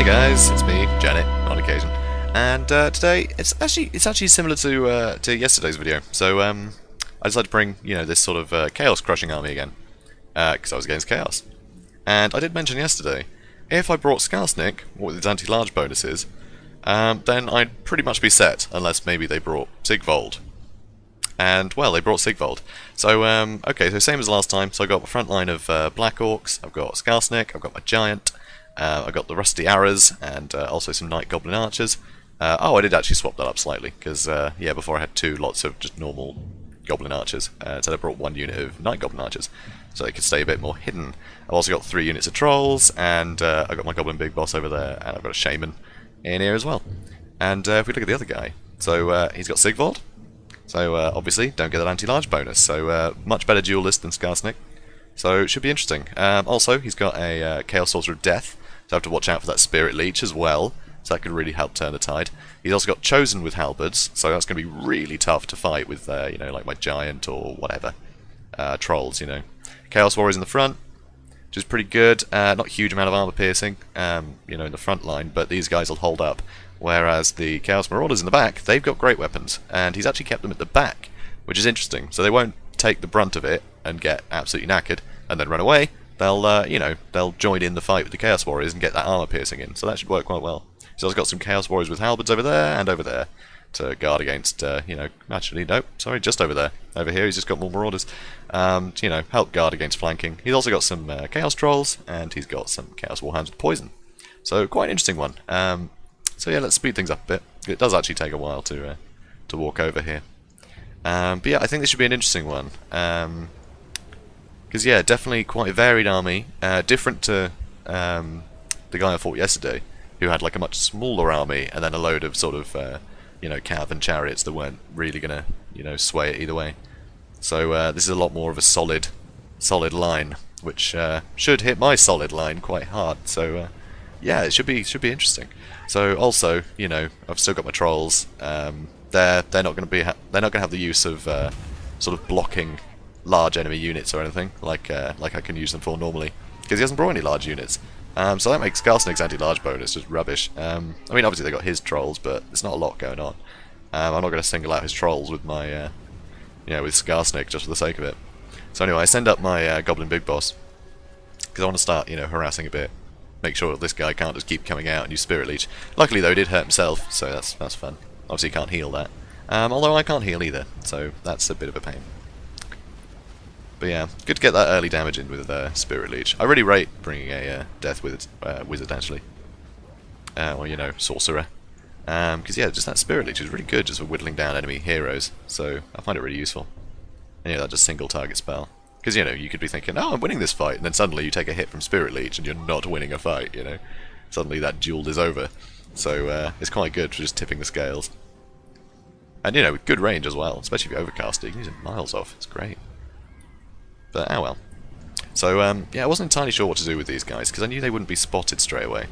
guys, it's me, Janet, on occasion, and today it's actually similar to yesterday's video. So I decided to bring this sort of chaos crushing army again because I was against chaos, and I did mention yesterday if I brought Skarsnik with its anti-large bonuses, then I'd pretty much be set, unless maybe they brought Sigvold. And, well, they brought Sigvold. So, okay, so same as last time. So I've got my front line of Black Orcs, I've got Skarsnik, I've got my Giant, I've got the Rusty Arrows, and also some Night Goblin Archers. Oh, I did actually swap that up slightly, because, yeah, before I had two lots of just normal Goblin Archers. So I brought one unit of Night Goblin Archers, so they could stay a bit more hidden. I've also got 3 units of Trolls, and I've got my Goblin Big Boss over there, and I've got a Shaman in here as well. And if we look at the other guy, so he's got Sigvold. So obviously, don't get that anti-large bonus. So much better duelist than Skarsnik. So it should be interesting. Also, he's got a Chaos Sorcerer of Death, so I have to watch out for that Spirit Leech as well. So that could really help turn the tide. He's also got Chosen with Halberds, so that's going to be really tough to fight with, like my Giant or whatever. Trolls, Chaos Warriors in the front, which is pretty good. Not a huge amount of armor piercing, in the front line, but these guys will hold up. Whereas the Chaos Marauders in the back, they've got great weapons, and he's actually kept them at the back, which is interesting. So they won't take the brunt of it and get absolutely knackered and then run away. They'll, they'll join in the fight with the Chaos Warriors and get that armor piercing in. So that should work quite well. So I've got some Chaos Warriors with halberds over there and over there to guard against, actually, nope, sorry, just over there. Over here, he's just got more Marauders, help guard against flanking. He's also got some Chaos Trolls, and he's got some Chaos Warhounds with poison. So quite an interesting one. So yeah, let's speed things up a bit. It does actually take a while to walk over here. But yeah, I think this should be an interesting one. Because yeah, definitely quite a varied army. Different to the guy I fought yesterday, who had like a much smaller army and then a load of sort of cav and chariots that weren't really gonna sway it either way. So this is a lot more of a solid line, which should hit my solid line quite hard. So yeah, it should be interesting. So also, I've still got my Trolls. They're not going to have the use of sort of blocking large enemy units or anything like I can use them for normally, because he hasn't brought any large units. So that makes Skarsnik's anti-large bonus just rubbish. I mean, obviously they got his Trolls, but there's not a lot going on. I'm not going to single out his Trolls with my with Skarsnik just for the sake of it. So anyway, I send up my Goblin Big Boss because I want to start harassing a bit. Make sure this guy can't just keep coming out and use Spirit Leech. Luckily though, he did hurt himself, so that's fun. Obviously he can't heal that. Although I can't heal either, so that's a bit of a pain. But yeah, good to get that early damage in with Spirit Leech. I really rate bringing a Death Wizard actually. Or Sorcerer. Because yeah, just that Spirit Leech is really good just for whittling down enemy heroes, so I find it really useful. And that just single target spell. Because, you could be thinking, oh, I'm winning this fight, and then suddenly you take a hit from Spirit Leech and you're not winning a fight, Suddenly that duel is over. So, it's quite good for just tipping the scales. And, with good range as well, especially if you overcast it, you can use it miles off, it's great. But, oh well. So, yeah, I wasn't entirely sure what to do with these guys, because I knew they wouldn't be spotted straight away.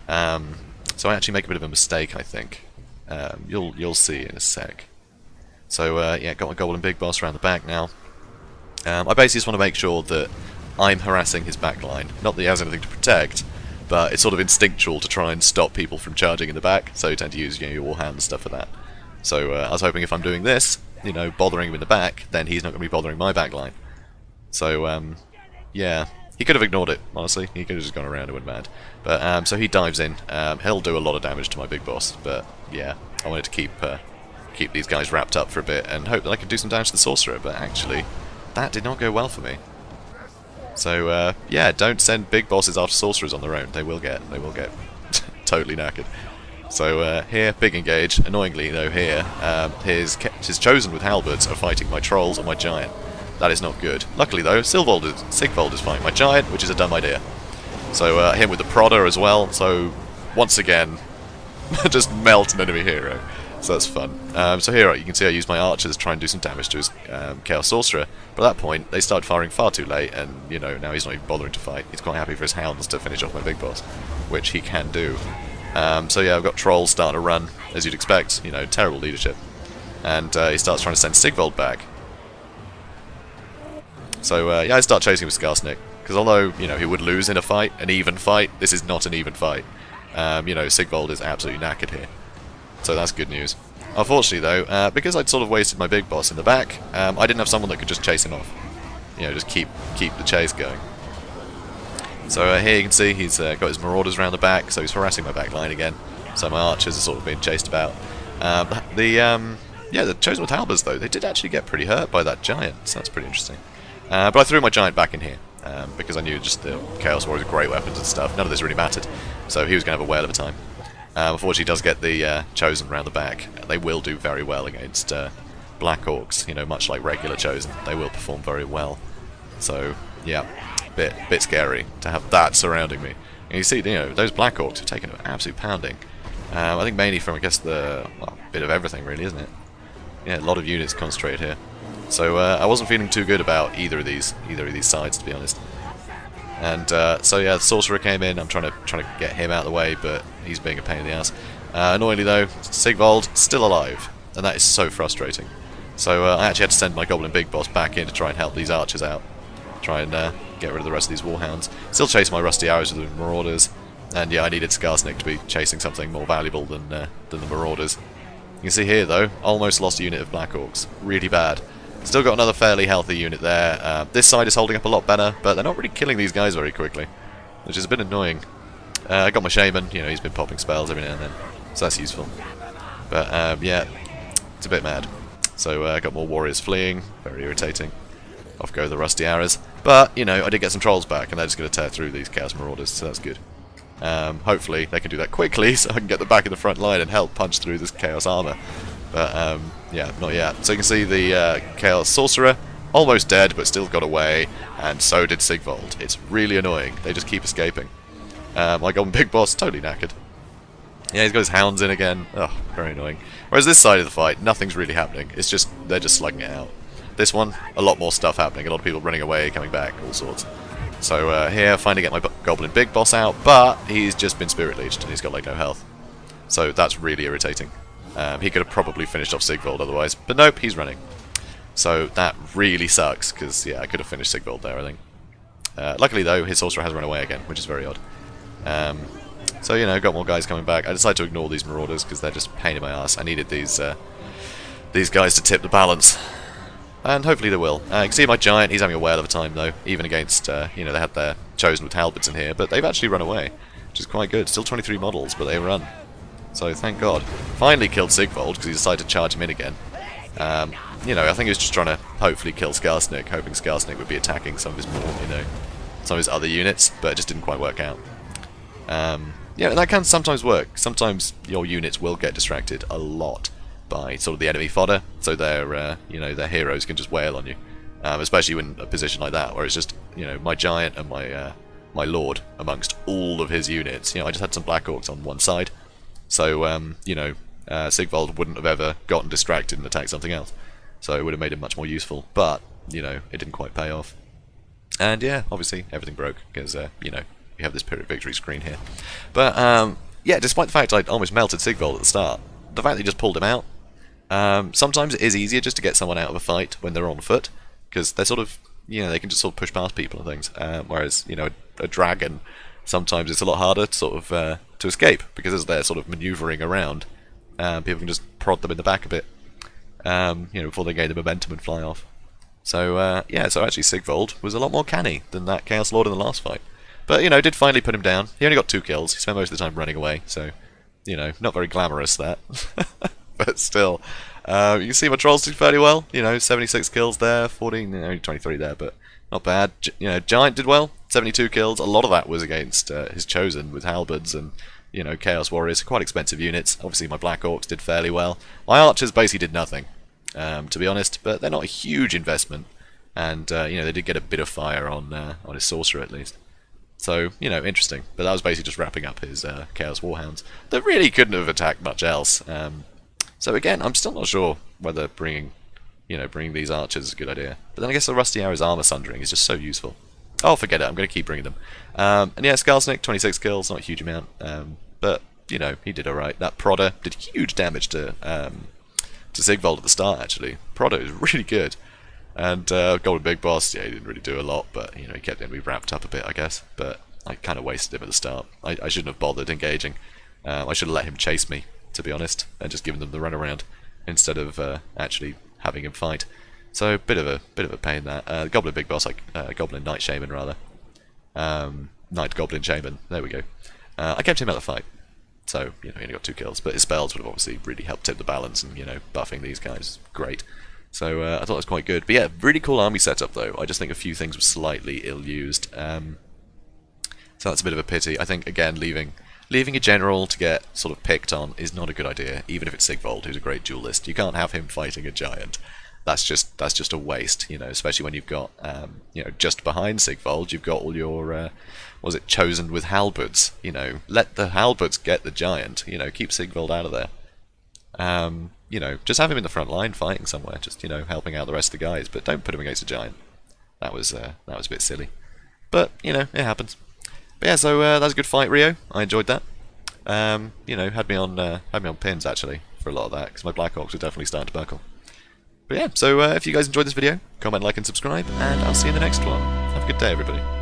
So I actually make a bit of a mistake, I think. You'll see in a sec. So, yeah, got my Goblin Big Boss around the back now. I basically just want to make sure that I'm harassing his backline. Not that he has anything to protect, but it's sort of instinctual to try and stop people from charging in the back, so you tend to use your Warhammer and stuff for that. So I was hoping if I'm doing this, bothering him in the back, then he's not going to be bothering my backline. So, yeah, he could have ignored it, honestly. He could have just gone around and went mad. But, so he dives in. He'll do a lot of damage to my big boss, but, yeah, I wanted to keep these guys wrapped up for a bit and hope that I could do some damage to the Sorcerer, but actually that did not go well for me. So yeah, don't send big bosses after sorcerers on their own. They will get totally knackered. So here, big engage. Annoyingly though, here his Chosen with halberds are fighting my Trolls and my Giant. That is not good. Luckily though, Sigvold is fighting my Giant, which is a dumb idea. So him with the Prodder as well. So once again, just melt an enemy hero. So that's fun. So here you can see I use my archers to try and do some damage to his Chaos Sorcerer. But at that point, they started firing far too late, and now he's not even bothering to fight. He's quite happy for his Hounds to finish off my big boss, which he can do. So yeah, I've got Trolls starting to run, as you'd expect. Terrible leadership. And he starts trying to send Sigvold back. So yeah, I start chasing with Skarsnik, because although he would lose in a fight, an even fight, this is not an even fight. You know, Sigvold is absolutely knackered here. So that's good news. Unfortunately though, because I'd sort of wasted my big boss in the back, I didn't have someone that could just chase him off. You know, just keep the chase going. So here you can see he's got his marauders around the back, so he's harassing my back line again. So my archers are sort of being chased about. Yeah, the Chosen with Halberds though, they did actually get pretty hurt by that giant, so that's pretty interesting. But I threw my giant back in here, because I knew just the Chaos Warriors were great weapons and stuff. None of this really mattered, so he was going to have a whale of a time. Unfortunately, he does get the Chosen round the back. They will do very well against Black Orcs, you know, much like regular Chosen. They will perform very well. So, yeah, bit scary to have that surrounding me. And you see, you know, those Black Orcs have taken an absolute pounding. I think mainly from, I guess, the bit of everything, really, isn't it? Yeah, a lot of units concentrated here. So I wasn't feeling too good about either of these sides, to be honest. And so yeah, the sorcerer came in. I'm trying to get him out of the way, but he's being a pain in the ass. Annoyingly though, Sigvold still alive, and that is so frustrating. So I actually had to send my Goblin Big Boss back in to try and help these archers out, try and get rid of the rest of these Warhounds. Still chasing my Rusty Arrows with the Marauders, and yeah, I needed Skarsnik to be chasing something more valuable than the Marauders. You can see here though, almost lost a unit of Black Orcs, really bad. Still got another fairly healthy unit there. This side is holding up a lot better, but they're not really killing these guys very quickly, which is a bit annoying. I got my Shaman, you know, he's been popping spells every now and then, so that's useful. But yeah, it's a bit mad. So I got more warriors fleeing, very irritating. Off go the Rusty Arrows. But, you know, I did get some trolls back, and they're just going to tear through these Chaos Marauders, so that's good. Hopefully they can do that quickly, so I can get them back in the front line and help punch through this Chaos armor. But, yeah, not yet. So you can see the Chaos Sorcerer, almost dead, but still got away, and so did Sigvold. It's really annoying. They just keep escaping. My Golden Big Boss, totally knackered. Yeah, he's got his hounds in again. Oh, very annoying. Whereas this side of the fight, nothing's really happening. It's just, they're just slugging it out. This one, a lot more stuff happening. A lot of people running away, coming back, all sorts. So here, finally get my Goblin Big Boss out, but he's just been Spirit Leeched, and he's got like no health. So that's really irritating. He could have probably finished off Sigvold otherwise, but nope, he's running. So that really sucks, because yeah, I could have finished Sigvold there, I think. Luckily though, his Sorcerer has run away again, which is very odd. So, you know, got more guys coming back. I decided to ignore these Marauders because they're just a pain in my ass. I needed these guys to tip the balance. And hopefully they will. You can see my Giant, he's having a whale of a time though, even against, you know, they had their Chosen with Halberds in here, but they've actually run away, which is quite good. Still 23 models, but they run. So, thank God. Finally killed Sigvold because he decided to charge him in again. You know, I think he was just trying to hopefully kill Skarsnik, hoping Skarsnik would be attacking some of his more, you know, some of his other units, but it just didn't quite work out. Yeah, and that can sometimes work. Sometimes your units will get distracted a lot by sort of the enemy fodder, so their you know, their heroes can just wail on you. Especially in a position like that, where it's just, you know, my Giant and my my Lord amongst all of his units. You know, I just had some Black Orcs on one side, so you know, Sigvold wouldn't have ever gotten distracted and attacked something else. So it would have made him much more useful, but you know, it didn't quite pay off. And yeah, obviously everything broke because you know, we have this Pyrrhic victory screen here. But yeah, despite the fact I'd almost melted Sigvold at the start, the fact that he just pulled him out. Sometimes it is easier just to get someone out of a fight when they're on foot, because they're sort of, you know, they can just sort of push past people and things. Whereas, you know, a dragon, sometimes it's a lot harder to sort of to escape, because as they're sort of manoeuvring around, people can just prod them in the back a bit, you know, before they gain the momentum and fly off. So yeah, so actually Sigvold was a lot more canny than that Chaos Lord in the last fight. But, you know, did finally put him down. He only got 2 kills. He spent most of the time running away, so, you know, not very glamorous, that. But still, you can see my Trolls did fairly well. You know, 76 kills there, 14, only 23 there, but not bad. You know, Giant did well, 72 kills. A lot of that was against his Chosen with Halberds and, you know, Chaos Warriors. Quite expensive units. Obviously, my Black Orcs did fairly well. My Archers basically did nothing, to be honest, but they're not a huge investment. And, you know, they did get a bit of fire on his Sorcerer, at least. So, you know, interesting. But that was basically just wrapping up his Chaos Warhounds. That really couldn't have attacked much else. So again, I'm still not sure whether bringing these archers is a good idea. But then I guess the Rusty Arrow's armor sundering is just so useful. Oh, forget it. I'm going to keep bringing them. And yeah, Skarsnik, 26 kills, not a huge amount. But, you know, he did alright. That Prodder did huge damage to Sigvold at the start, actually. Prodder is really good. And Golden Big Boss, yeah, he didn't really do a lot, but, you know, he kept him wrapped up a bit, I guess. But I kind of wasted him at the start. I shouldn't have bothered engaging. I should have let him chase me, to be honest, and just given them the runaround instead of actually having him fight. So bit of a pain that. Goblin Big Boss, like Goblin Knight Shaman rather. Knight Goblin Shaman. There we go. I kept him out of the fight. So, you know, he only got 2 kills, but his spells would have obviously really helped tip the balance, and, you know, buffing these guys, great. So, I thought it was quite good. But yeah, really cool army setup, though. I just think a few things were slightly ill-used. So that's a bit of a pity. I think, again, leaving a general to get sort of picked on is not a good idea, even if it's Sigvold, who's a great duelist. You can't have him fighting a giant. That's just a waste, you know, especially when you've got, you know, just behind Sigvold, you've got all your, was it chosen with halberds, you know, let the halberds get the giant, you know, keep Sigvold out of there. You know, just have him in the front line fighting somewhere, just, you know, helping out the rest of the guys, but don't put him against a giant. That was a bit silly. But, you know, it happens. But yeah, so that was a good fight, Rio. I enjoyed that. You know, had me on pins, actually, for a lot of that, because my Blackhawks were definitely starting to buckle. But yeah, so if you guys enjoyed this video, comment, like, and subscribe, and I'll see you in the next one. Have a good day, everybody.